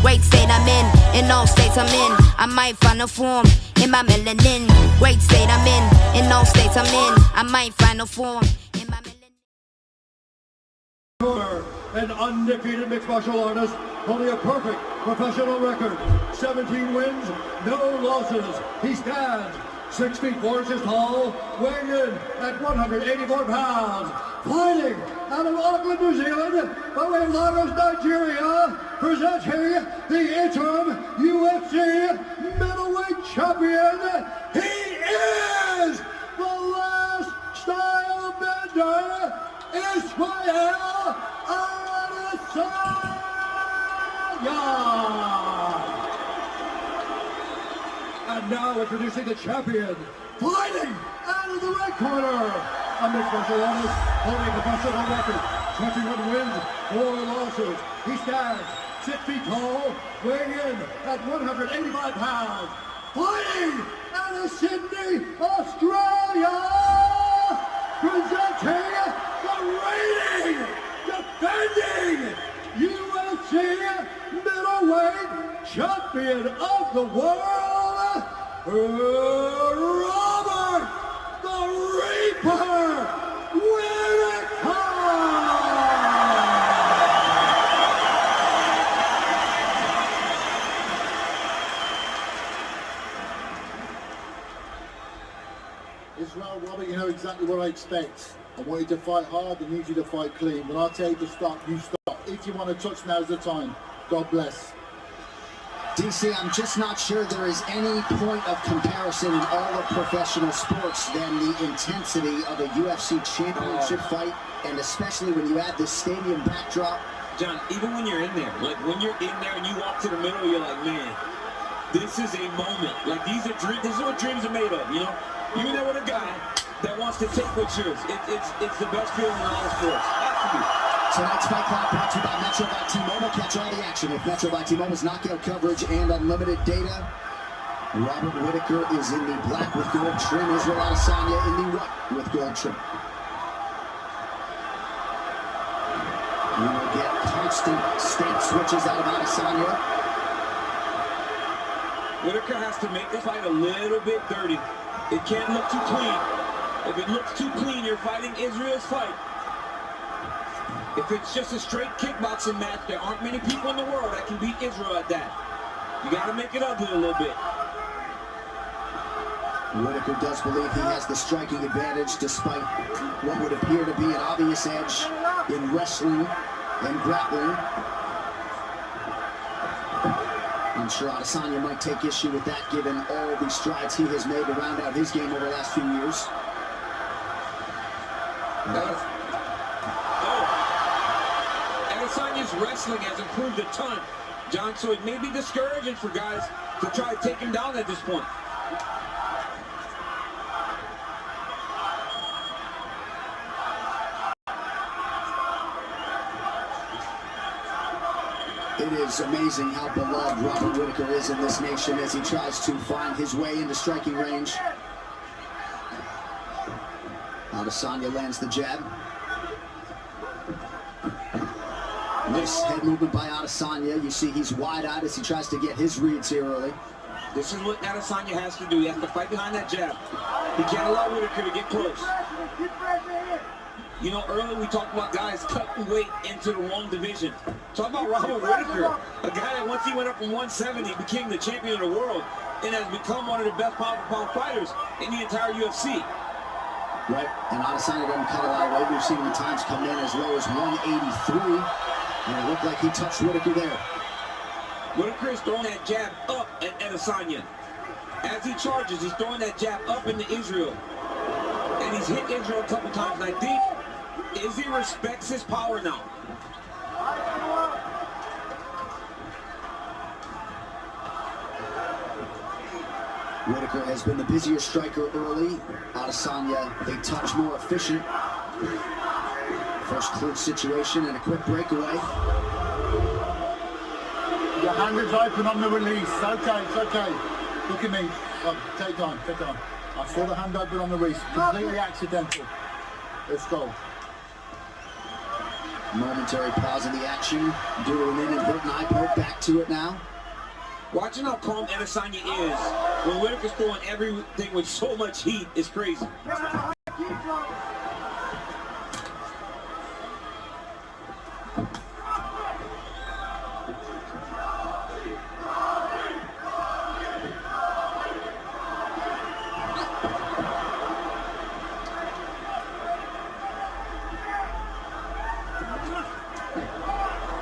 Great state I'm in all states I'm in. I might find a form in my melanin. Great state I'm in all states I'm in. I might find a form in my melanin. An undefeated mixed martial artist, holding a perfect professional record. 17 wins, no losses. He stands 6 feet 4 inches tall, weighing in at 184 pounds. Fighting out of Auckland, New Zealand, by way of Lagos, Nigeria, presenting the interim UFC middleweight champion. He is the last style bender, Israel Adesanya! And now introducing the champion, fighting out of the red corner, a mixed martial artist holding a professional record, 21 wins, 4 losses. He stands 6 feet tall, weighing in at 185 pounds, fighting out of Sydney, Australia, presenting the reigning, defending UFC middleweight champion of the world, Robert the Reaper Whittaker! Israel, Robert, you know exactly what I expect. I want you to fight hard, I need you to fight clean. When I tell you to stop, you stop. If you want to touch, now's the time. God bless. DC, I'm just not sure there is any point of comparison in all of professional sports than the intensity of a UFC championship fight, and especially when you add this stadium backdrop. John, even when you're in there, like when you're in there and you walk to the middle, you're like, man, this is a moment. Like these are dreams. This is what dreams are made of, you know? You're there with a guy that wants to take what's yours. It's the best feeling in all sports. Has to be. Tonight's Fight Club brought to you by Metro by T-Mobile. Catch all the action with Metro by T-Mobile's knockout coverage and unlimited data. Robert Whittaker is in the black with gold trim. Israel Adesanya in the white with gold trim. You will get constant state switches out of Adesanya. Whittaker has to make the fight a little bit dirty. It can't look too clean. If it looks too clean, you're fighting Israel's fight. If it's just a straight kickboxing match, there aren't many people in the world that can beat Israel at that. You got to make it ugly a little bit. Whittaker does believe he has the striking advantage despite what would appear to be an obvious edge in wrestling and grappling. I'm sure Adesanya might take issue with that given all the strides he has made to round out his game over the last few years. Adesanya's wrestling has improved a ton, John, so it may be discouraging for guys to try to take him down at this point. It is amazing how beloved Robert Whittaker is in this nation as he tries to find his way into striking range. Adesanya lands the jab. Nice head movement by Adesanya. You see he's wide-eyed as he tries to get his reads here early. This is what Adesanya has to do. He has to fight behind that jab. He can't allow Whittaker to get close. You know, earlier we talked about guys cutting weight into the wrong division. Talk about Robert Whittaker, a guy that once he went up from 170 became the champion of the world and has become one of the best pound-for-pound fighters in the entire UFC. Right, and Adesanya doesn't cut a lot of weight. We've seen him at times come in as low as 183, and it looked like he touched Whittaker there. Whittaker is throwing that jab up at Adesanya. As he charges, he's throwing that jab up into Israel. And he's hit Israel a couple times, and I think Izzy respects his power now. Whittaker has been the busier striker early. Adesanya a touch more efficient. First clinch situation and a quick breakaway. Your hand is open on the release. Okay, it's okay. Look at me. Oh, take time, take time. I saw the hand open on the release. Completely accidental. Let's go. Momentary pause in the action due to an inadvertent eye poke. Back to it now. Watching how calm Adesanya is when Whittaker's throwing everything with so much heat is crazy.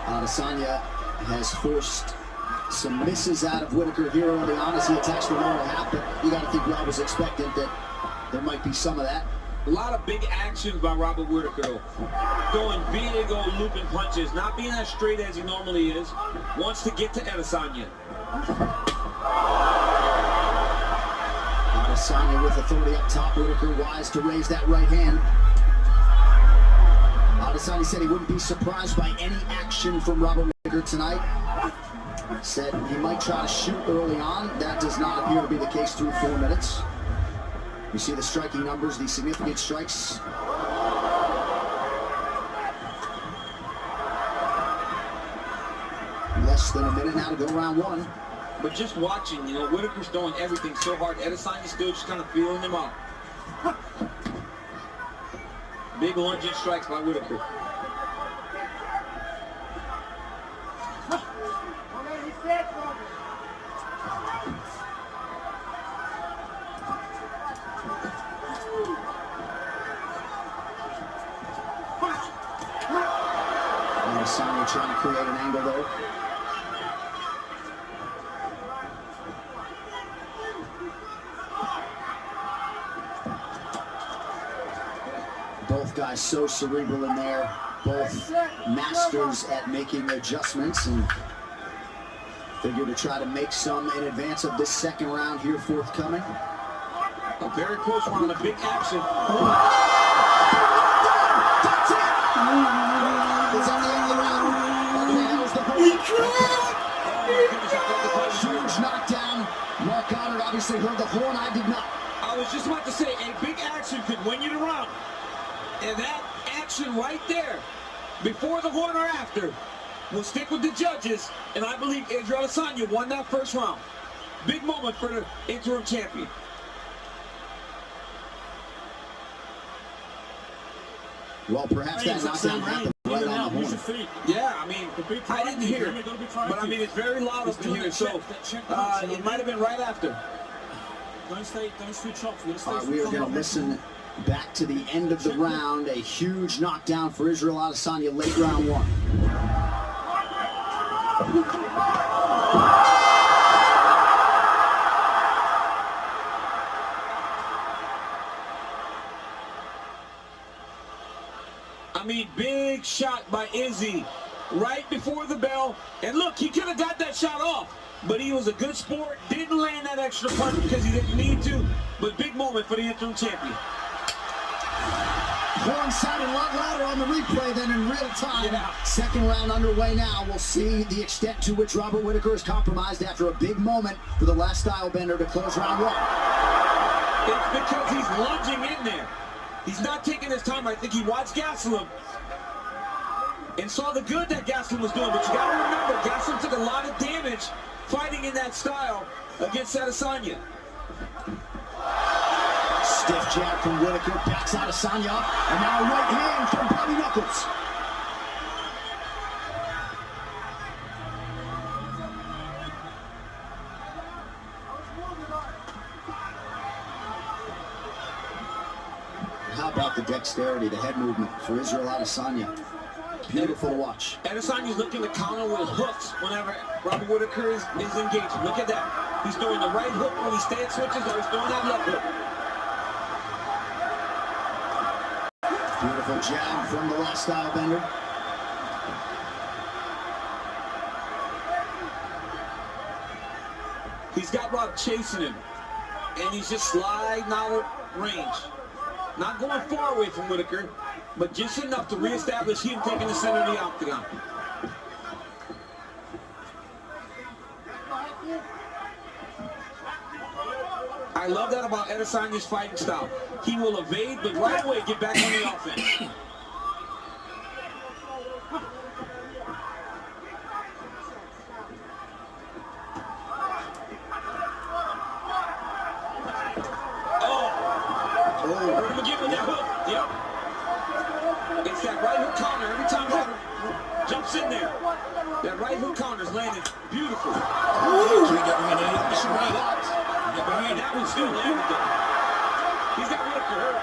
Adesanya has forced some misses out of Whittaker here early on as he attacks the lower half, but you got to think Rob was expectant that there might be some of that. A lot of big actions by Robert Whittaker, throwing big old looping punches, not being as straight as he normally is, wants to get to Adesanya. Adesanya with authority up top. Whittaker wise to raise that right hand. Adesanya said he wouldn't be surprised by any action from Robert Whittaker tonight. Said he might try to shoot early on. That does not appear to be the case through 4 minutes. You see the striking numbers, the significant strikes. Less than a minute now to go round one. But just watching, Whittaker's throwing everything so hard. Adesanya's still just kind of feeling him out. Big lunging strikes by Whittaker. Adesanya trying to create an angle though. Both guys so cerebral in there, both masters at making adjustments, and figure to try to make some in advance of this second round here forthcoming. A very close one, a big action. That's it! It's on the end of the round. Nails the horn. Huge knockdown. Mark Goddard obviously heard the horn. I did not. I was just about to say, a big action could win you the round. And that action right there, before the horn or after, will stick with the judges. And I believe Israel Adesanya won that first round. Big moment for the interim champion. Well, perhaps that knockdown happened right on the horn. Yeah, I mean, I didn't hear it, but I mean, it's very loud up in here, so it might have been right after. Don't switch off. We are going to listen back to the end of the round. A huge knockdown for Israel Adesanya, late round one. I mean, big shot by Izzy right before the bell. And look, he could have got that shot off, but he was a good sport. Didn't land that extra punch because he didn't need to. But big moment for the interim champion. Horn sounded a lot louder on the replay than in real time. Yeah. Second round underway now. We'll see the extent to which Robert Whittaker is compromised after a big moment for the last style bender to close round one. It's because he's lunging in there. He's not taking his time. I think he watched Gastelum and saw the good that Gastelum was doing. But you got to remember, Gastelum took a lot of damage fighting in that style against Adesanya. Stiff jab from Whittaker, backs Adesanya up, and now a right hand from Bobby Knuckles. How about the dexterity, the head movement for Israel Adesanya? Beautiful to watch. Adesanya's looking to counter with hooks whenever Robert Whittaker is engaged. Look at that. He's throwing the right hook when he stance switches, or he's throwing that left hook. Beautiful jab from the last style bender. He's got Rob chasing him, and he's just sliding out of range. Not going far away from Whittaker, but just enough to reestablish him taking the center of the octagon. I love that about Adesanya's fighting style. He will evade, but right away get back on the offense. landing. Beautiful. Ooh, he got behind that. That's right. He got behind That was still landed though. He's got Whittaker hurt.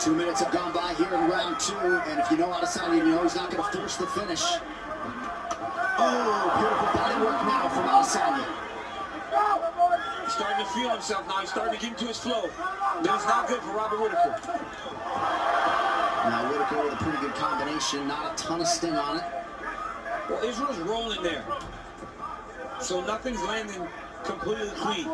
2 minutes have gone by here in round 2, and if you know Adesanya, you know he's not going to force the finish. Oh, beautiful body work now from Adesanya. He's starting to feel himself now. He's starting to get into his flow. That's not good for Robert Whittaker. Now Whittaker with a pretty good combination, not a ton of sting on it. Well, Israel's rolling there. So nothing's landing completely clean.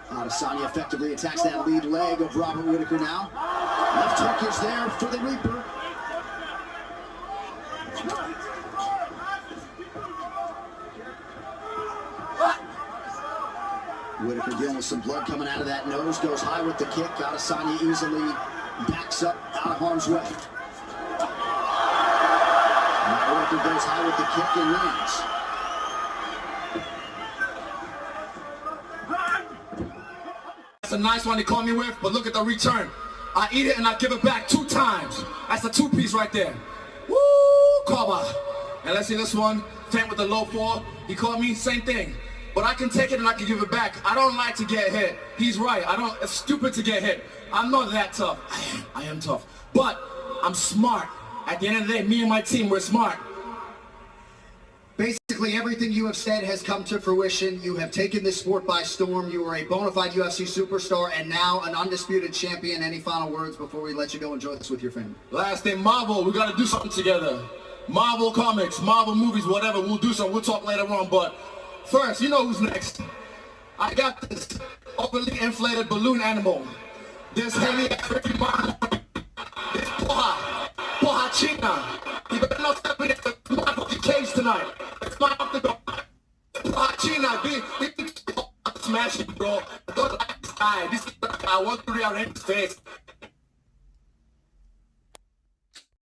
Adesanya effectively attacks that lead leg of Robert Whittaker now. Left hook is there for the Reaper. Whittaker dealing with some blood coming out of that nose, goes high with the kick. Adesanya easily backs up out of harm's way. Now Whittaker goes high with the kick and lands. That's a nice one they call me with, but look at the return. I eat it and I give it back 2 times. That's a 2-piece right there. Woo, Kaba. And let's see this one. Feint with the low 4. He caught me, same thing. But I can take it and I can give it back. I don't like to get hit. He's right. It's stupid to get hit. I'm not that tough. I am tough. But I'm smart. At the end of the day, me and my team, we're smart. Basically, everything you have said has come to fruition. You have taken this sport by storm. You are a bona fide UFC superstar and now an undisputed champion. Any final words before we let you go enjoy this with your family? Last thing, Marvel, we got to do something together. Marvel comics, Marvel movies, whatever. We'll do something. We'll talk later on. But first, you know who's next. I got this overly inflated balloon animal. This heavy Ricky Martin. This Poha China. You better not step in the motherfucking cage tonight. It's my up the door. Poha China. Be smashing, bro. I don't like this guy. This guy, I want to rearrange his face.